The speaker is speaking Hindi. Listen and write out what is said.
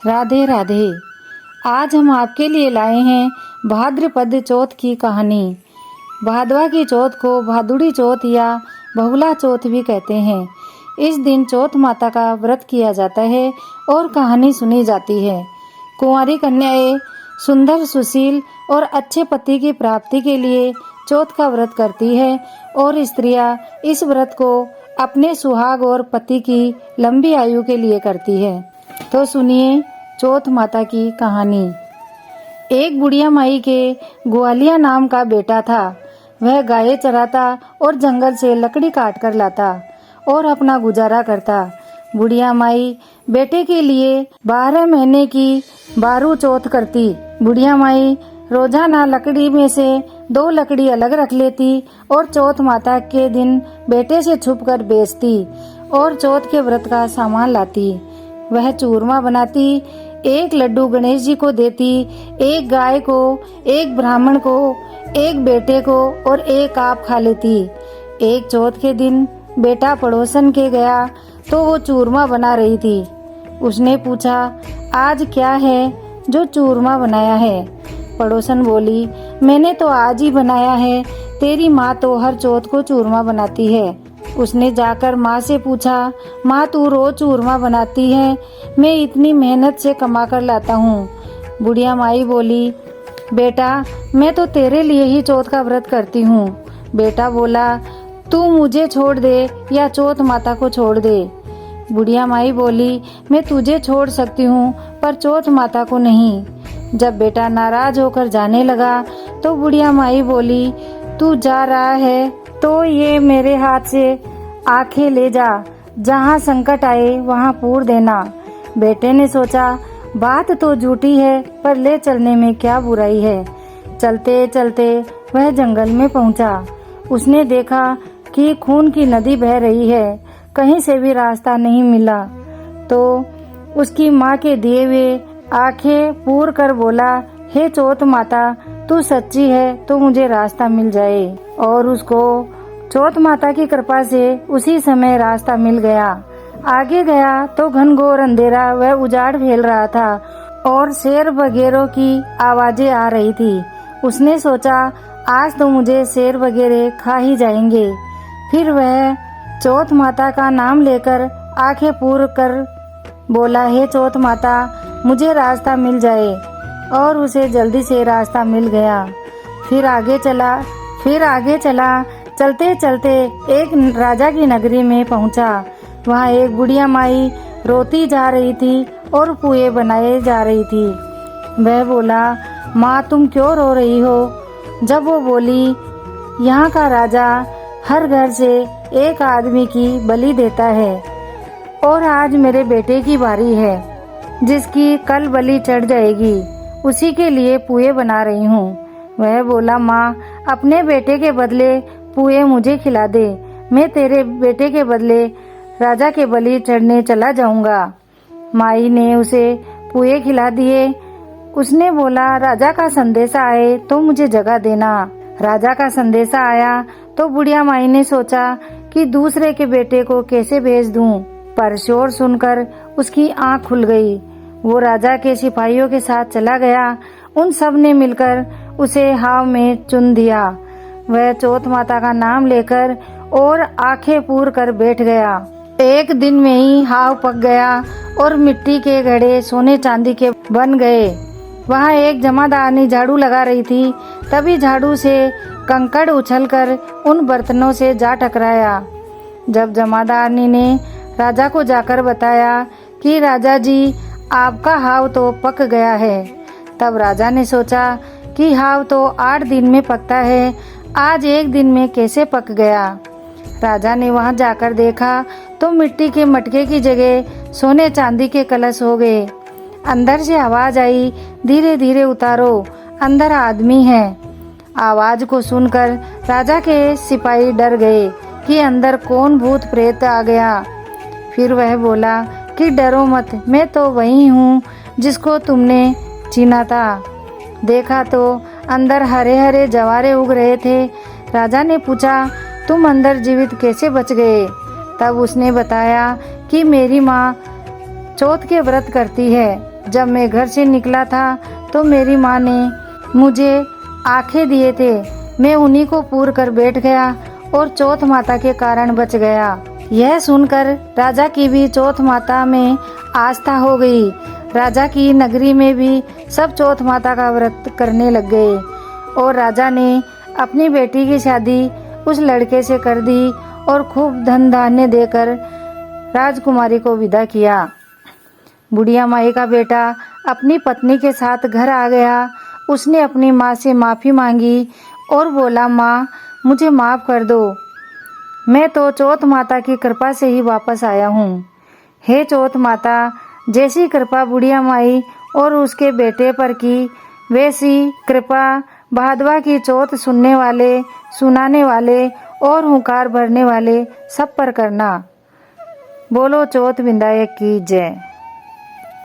राधे राधे। आज हम आपके लिए लाए हैं भाद्रपद चौथ की कहानी। भादवा की चौथ को भादुड़ी चौथ या बहुला चौथ भी कहते हैं। इस दिन चौथ माता का व्रत किया जाता है और कहानी सुनी जाती है। कुंवारी कन्याएं सुंदर, सुशील और अच्छे पति की प्राप्ति के लिए चौथ का व्रत करती है और स्त्रियां इस व्रत को अपने सुहाग और पति की लंबी आयु के लिए करती है। तो सुनिए चौथ माता की कहानी। एक बुढ़िया माई के ग्वालिया नाम का बेटा था। वह गायें चराता और जंगल से लकड़ी काट कर लाता और अपना गुजारा करता। बुढ़िया माई बेटे के लिए 12 महीने की बारू चौथ करती। बुढ़िया माई रोजाना लकड़ी में से 2 लकड़ी अलग रख लेती और चौथ माता के दिन बेटे से छुपकर बेचती और चौथ के व्रत का सामान लाती। वह चूरमा बनाती, 1 लड्डू गणेश जी को देती, 1 गाय को, 1 ब्राह्मण को, 1 बेटे को और 1 आप खा लेती। एक चौथ के दिन बेटा पड़ोसन के गया तो वो चूरमा बना रही थी। उसने पूछा, आज क्या है जो चूरमा बनाया है? पड़ोसन बोली, मैंने तो आज ही बनाया है, तेरी माँ तो हर चौथ को चूरमा बनाती है। उसने जाकर माँ से पूछा, माँ तू रोज चूरमा बनाती है, मैं इतनी मेहनत से कमा कर लाता हूँ। बुढ़िया माई बोली, बेटा मैं तो तेरे लिए ही चौथ का व्रत करती हूँ। बेटा बोला, तू मुझे छोड़ दे या चौथ माता को छोड़ दे। बुढ़िया माई बोली, मैं तुझे छोड़ सकती हूँ पर चौथ माता को नहीं। जब बेटा नाराज होकर जाने लगा तो बुढ़िया माई बोली, तू जा रहा है तो ये मेरे हाथ से आंखें ले जा, जहाँ संकट आए वहाँ पूर देना। बेटे ने सोचा, बात तो झूठी है पर ले चलने में क्या बुराई है। चलते चलते वह जंगल में पहुँचा। उसने देखा कि खून की नदी बह रही है, कहीं से भी रास्ता नहीं मिला तो उसकी माँ के दिए हुए आंखें पूर कर बोला, हे चौथ माता तू सच्ची है तो मुझे रास्ता मिल जाए। और उसको चौथ माता की कृपा से उसी समय रास्ता मिल गया। आगे गया तो घनघोर अंधेरा व उजाड़ फैल रहा था और शेर वगैरह की आवाजें आ रही थी। उसने सोचा, आज तो मुझे शेर वगैरह खा ही जाएंगे। फिर वह चौथ माता का नाम लेकर आंखें पूर कर बोला, हे चौथ माता मुझे रास्ता मिल जाए। और उसे जल्दी से रास्ता मिल गया। फिर आगे चला। चलते चलते एक राजा की नगरी में पहुंचा। वहाँ एक बुढ़िया माई रोती जा रही थी और पुए बनाए जा रही थी। वह बोला, माँ तुम क्यों रो रही हो? जब वो बोली, यहाँ का राजा हर घर से एक आदमी की बलि देता है और आज मेरे बेटे की बारी है, जिसकी कल बलि चढ़ जाएगी, उसी के लिए पुए बना रही हूँ। वह बोला, माँ अपने बेटे के बदले पुए मुझे खिला दे, मैं तेरे बेटे के बदले राजा के बलि चढ़ने चला जाऊंगा। माई ने उसे पुए खिला दिए। उसने बोला, राजा का संदेशा आए तो मुझे जगह देना। राजा का संदेशा आया तो बुढ़िया माई ने सोचा कि दूसरे के बेटे को कैसे भेज दूं, पर शोर सुनकर उसकी आंख खुल गई। वो राजा के सिपाहियों के साथ चला गया। उन सब ने मिलकर उसे हाव में चुन दिया। वह चौथ माता का नाम लेकर और आंखें पूर कर बैठ गया। एक दिन में ही हाव पक गया और मिट्टी के घड़े सोने चांदी के बन गए। वहाँ एक जमादारनी झाड़ू लगा रही थी। तभी झाड़ू से कंकड़ उछलकर उन बर्तनों से जा टकराया। जब जमादारनी ने राजा को जाकर बताया कि राजा जी आपका हाव तो पक गया है, तब राजा ने सोचा कि हाव तो 8 दिन में पकता है, आज 1 दिन में कैसे पक गया। राजा ने वहां जाकर देखा तो मिट्टी के मटके की जगह सोने चांदी के कलश हो गए। अंदर से आवाज आई, धीरे धीरे उतारो, अंदर आदमी है। आवाज को सुनकर राजा के सिपाही डर गए कि अंदर कौन भूत प्रेत आ गया। फिर वह बोला कि डरो मत, मैं तो वही हूँ जिसको तुमने चीना था। देखा तो अंदर हरे हरे जवारे उग रहे थे। राजा ने पूछा, तुम अंदर जीवित कैसे बच गए? तब उसने बताया कि मेरी माँ चौथ के व्रत करती है। जब मैं घर से निकला था तो मेरी माँ ने मुझे आखे दिए थे, मैं उन्हीं को पूर कर बैठ गया और चौथ माता के कारण बच गया। यह सुनकर राजा की भी चौथ माता में आस्था हो गई। राजा की नगरी में भी सब चौथ माता का व्रत करने लग गए और राजा ने अपनी बेटी की शादी उस लड़के से कर दी और खूब धन धान्य देकर राजकुमारी को विदा किया। बुढ़िया माई का बेटा अपनी पत्नी के साथ घर आ गया। उसने अपनी माँ से माफ़ी मांगी और बोला, माँ मुझे माफ़ कर दो, मैं तो चौथ माता की कृपा से ही वापस आया हूँ। हे चौथ माता, जैसी कृपा बुढ़िया माई और उसके बेटे पर की, वैसी कृपा भादवा की चौथ सुनने वाले, सुनाने वाले और हुंकार भरने वाले सब पर करना। बोलो चौथ विनायक की जय।